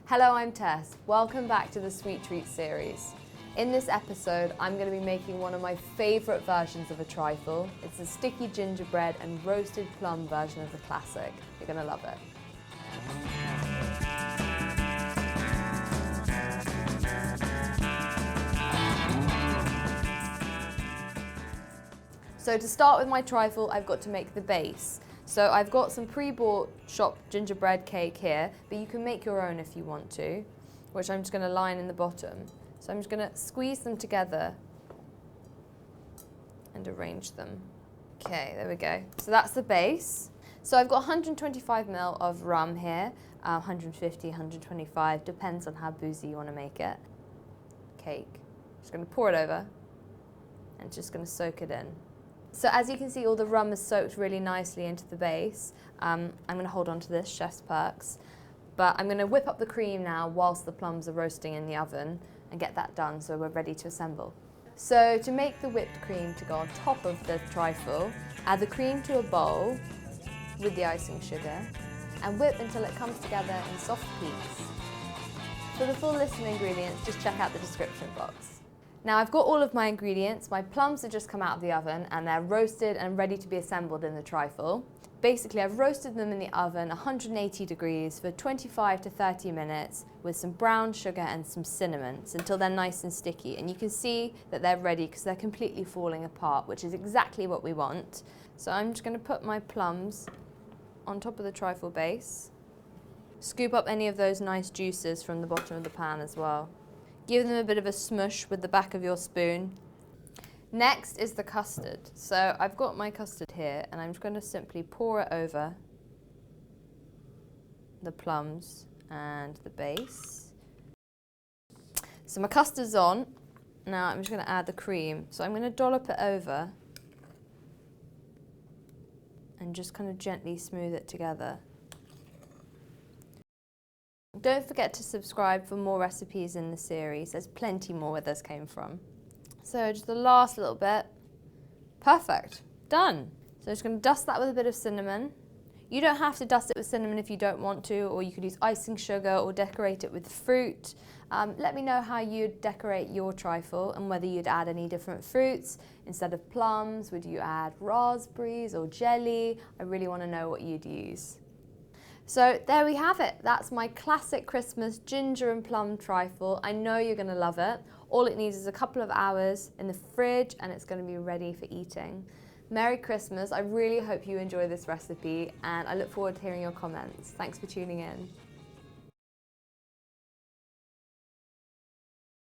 Hello, I'm Tess. Welcome back to the Sweet Treats series. In this episode, I'm going to be making one of my favourite versions of a trifle. It's a sticky gingerbread and roasted plum version of the classic. You're going to love it. So to start with my trifle, I've got to make the base. So I've got some pre-bought shop gingerbread cake here, but you can make your own if you want to, which I'm just going to line in the bottom. So I'm just going to squeeze them together and arrange them. Okay, there we go. So that's the base. So I've got 125 ml of rum here, 150, 125, depends on how boozy you want to make it. Cake. Just going to pour it over and just going to soak it in. So as you can see, all the rum is soaked really nicely into the base. I'm going to hold on to this, chef's perks. But I'm going to whip up the cream now whilst the plums are roasting in the oven and get that done so we're ready to assemble. So to make the whipped cream to go on top of the trifle, add the cream to a bowl with the icing sugar and whip until it comes together in soft peaks. For the full list of ingredients, just check out the description box. Now I've got all of my ingredients. My plums have just come out of the oven and they're roasted and ready to be assembled in the trifle. Basically, I've roasted them in the oven 180 degrees for 25 to 30 minutes with some brown sugar and some cinnamon until they're nice and sticky. And you can see that they're ready because they're completely falling apart, which is exactly what we want. So I'm just going to put my plums on top of the trifle base. Scoop up any of those nice juices from the bottom of the pan as well. Give them a bit of a smush with the back of your spoon. Next is the custard. So I've got my custard here and I'm just going to simply pour it over the plums and the base. So my custard's on. Now I'm just going to add the cream. So I'm going to dollop it over and just kind of gently smooth it together. Don't forget to subscribe for more recipes in the series. There's plenty more where this came from. So just the last little bit. Perfect. Done. So I'm just going to dust that with a bit of cinnamon. You don't have to dust it with cinnamon if you don't want to, or you could use icing sugar or decorate it with fruit. Let me know how you'd decorate your trifle and whether you'd add any different fruits. Instead of plums, would you add raspberries or jelly? I really want to know what you'd use. So there we have it. That's my classic Christmas ginger and plum trifle. I know you're going to love it. All it needs is a couple of hours in the fridge and it's going to be ready for eating. Merry Christmas. I really hope you enjoy this recipe and I look forward to hearing your comments. Thanks for tuning in.